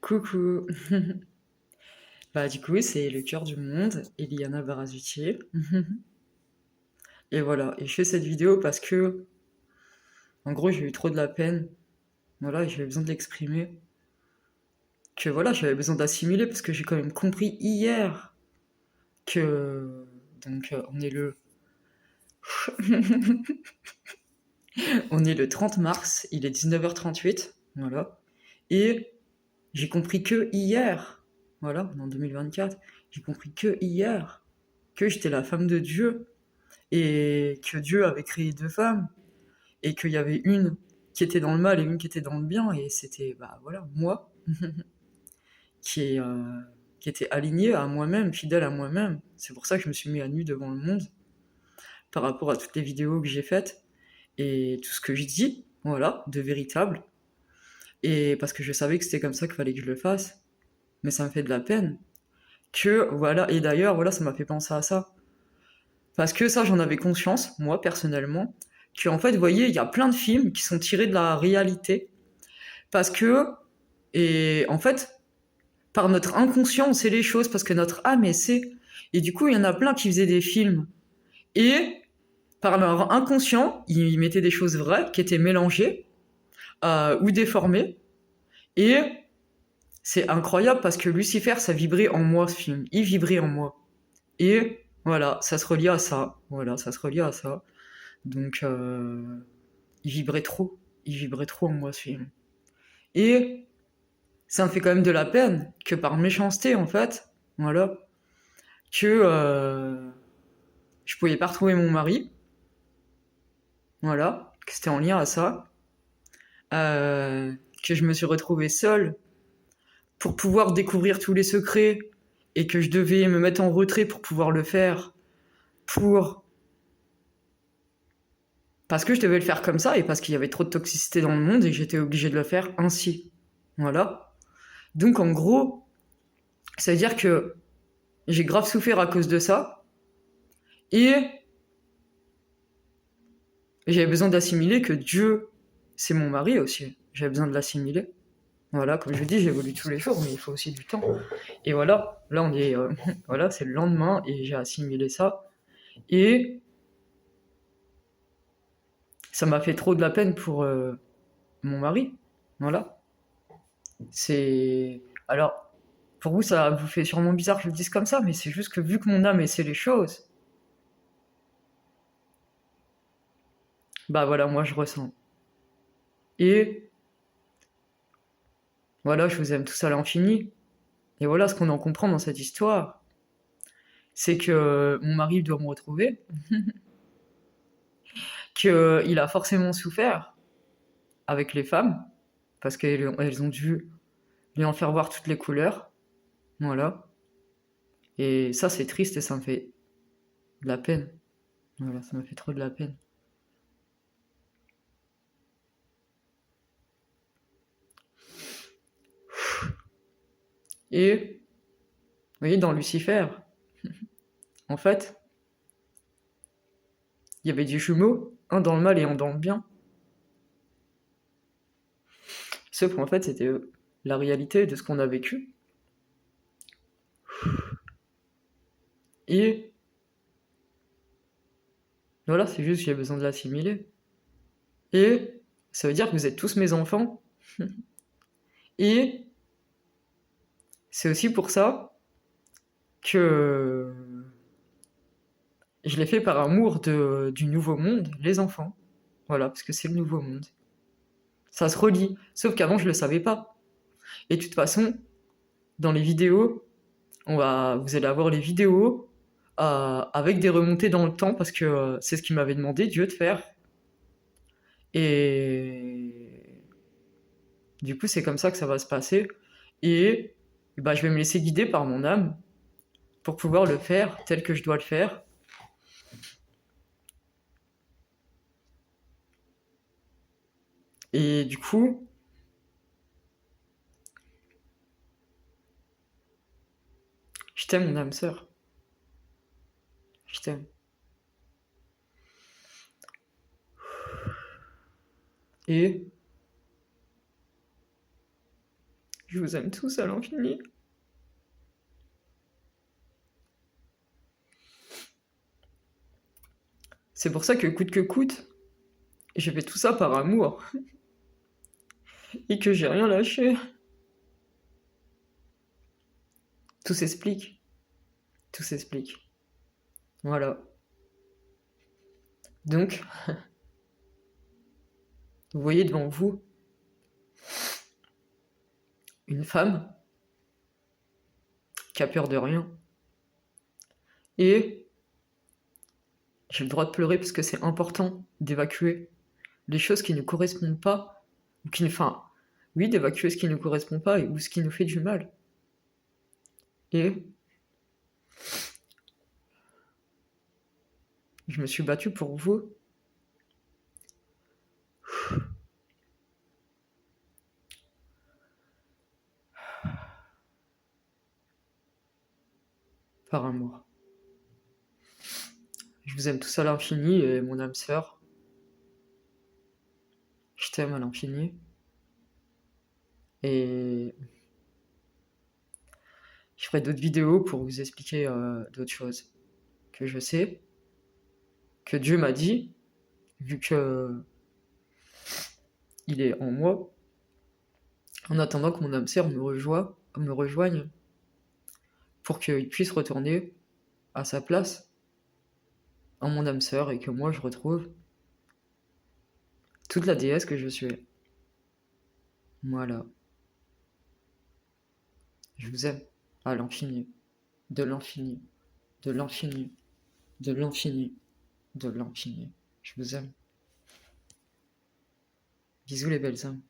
Coucou. Bah du coup, c'est le cœur du monde, Eliana Barazuti. Et voilà, et je fais cette vidéo parce que, en gros, j'ai eu trop de la peine, voilà, et j'avais besoin de l'exprimer. Que voilà, j'avais besoin d'assimiler parce que j'ai quand même compris hier que... Donc, on est le... on est le 30 mars, il est 19h38, voilà. Et j'ai compris que hier, voilà, en 2024, j'ai compris que hier que j'étais la femme de Dieu et que Dieu avait créé deux femmes et qu'il y avait une qui était dans le mal et une qui était dans le bien et c'était bah voilà moi qui est qui était alignée à moi-même, fidèle à moi-même. C'est pour ça que je me suis mis à nu devant le monde par rapport à toutes les vidéos que j'ai faites et tout ce que je dis, voilà, de véritable. Et parce que je savais que c'était comme ça qu'il fallait que je le fasse. Mais ça me fait de la peine que voilà, et d'ailleurs voilà, ça m'a fait penser à ça. Parce que ça, j'en avais conscience, moi, personnellement, que, en fait, vous voyez, il y a plein de films qui sont tirés de la réalité. Parce que, et en fait, par notre inconscient, on sait les choses, parce que notre âme, elle sait. Et du coup, il y en a plein qui faisaient des films. Et, par leur inconscient, ils mettaient des choses vraies, qui étaient mélangées, ou déformées. Et c'est incroyable, parce que Lucifer, ça vibrait en moi, ce film. Il vibrait en moi. Et, voilà, ça se relie à ça. Voilà, ça se relie à ça. Donc, il vibrait trop. Il vibrait trop en moi, ce film. Et ça me fait quand même de la peine que par méchanceté, en fait, voilà, que je pouvais pas retrouver mon mari, voilà, que c'était en lien à ça, que je me suis retrouvée seule pour pouvoir découvrir tous les secrets et que je devais me mettre en retrait pour pouvoir le faire, pour parce que je devais le faire comme ça et parce qu'il y avait trop de toxicité dans le monde et que j'étais obligée de le faire ainsi. Voilà. Donc en gros, ça veut dire que j'ai grave souffert à cause de ça et j'avais besoin d'assimiler que Dieu, c'est mon mari aussi. J'avais besoin de l'assimiler. Voilà, comme je dis, j'évolue tous les jours, mais il faut aussi du temps. Et voilà, là on est, voilà, c'est le lendemain et j'ai assimilé ça. Et ça m'a fait trop de la peine pour mon mari. Voilà. C'est. Alors, pour vous, ça vous fait sûrement bizarre que je le dise comme ça, mais c'est juste que vu que mon âme essaie les choses, bah voilà, moi je ressens. Et voilà, je vous aime tous à l'infini. Et voilà ce qu'on en comprend dans cette histoire. C'est que mon mari doit me retrouver, qu'il a forcément souffert avec les femmes, parce qu'elles ont dû lui en faire voir toutes les couleurs. Voilà. Et ça, c'est triste et ça me fait de la peine. Voilà, ça me fait trop de la peine. Et, vous voyez, dans Lucifer, en fait, il y avait des jumeaux, un dans le mal et un dans le bien. Sauf qu'en fait, c'était la réalité de ce qu'on a vécu. Et voilà, c'est juste que j'ai besoin de l'assimiler. Et ça veut dire que vous êtes tous mes enfants. Et c'est aussi pour ça que je l'ai fait par amour du nouveau monde, les enfants. Voilà, parce que c'est le nouveau monde. Ça se relie. Sauf qu'avant, je le savais pas. Et de toute façon, dans les vidéos, vous allez avoir les vidéos avec des remontées dans le temps, parce que c'est ce qu'il m'avait demandé, Dieu, de faire. Et du coup, c'est comme ça que ça va se passer. Et bah, je vais me laisser guider par mon âme pour pouvoir le faire tel que je dois le faire. Et du coup, je t'aime, mon âme sœur. Je t'aime. Et Je vous aime tous à l'infini. C'est pour ça que coûte, j'ai fait tout ça par amour. Et que j'ai rien lâché. Tout s'explique. Tout s'explique. Voilà. Donc, vous voyez devant vous une femme qui a peur de rien. Et j'ai le droit de pleurer parce que c'est important d'évacuer les choses qui ne correspondent pas, ou qui, enfin, oui, d'évacuer ce qui ne correspond pas ou ce qui nous fait du mal. Et je me suis battue pour vous. Par amour. Je vous aime tous à l'infini et mon âme sœur. Je t'aime à l'infini. Et je ferai d'autres vidéos pour vous expliquer d'autres choses que je sais, que Dieu m'a dit, vu que il est en moi, en attendant que mon âme sœur me rejoigne, pour qu'il puisse retourner à sa place en mon âme sœur et que moi je retrouve toute la déesse que je suis. Voilà. Je vous aime à l'infini, de l'infini, de l'infini, de l'infini, de l'infini. Je vous aime. Bisous les belles âmes.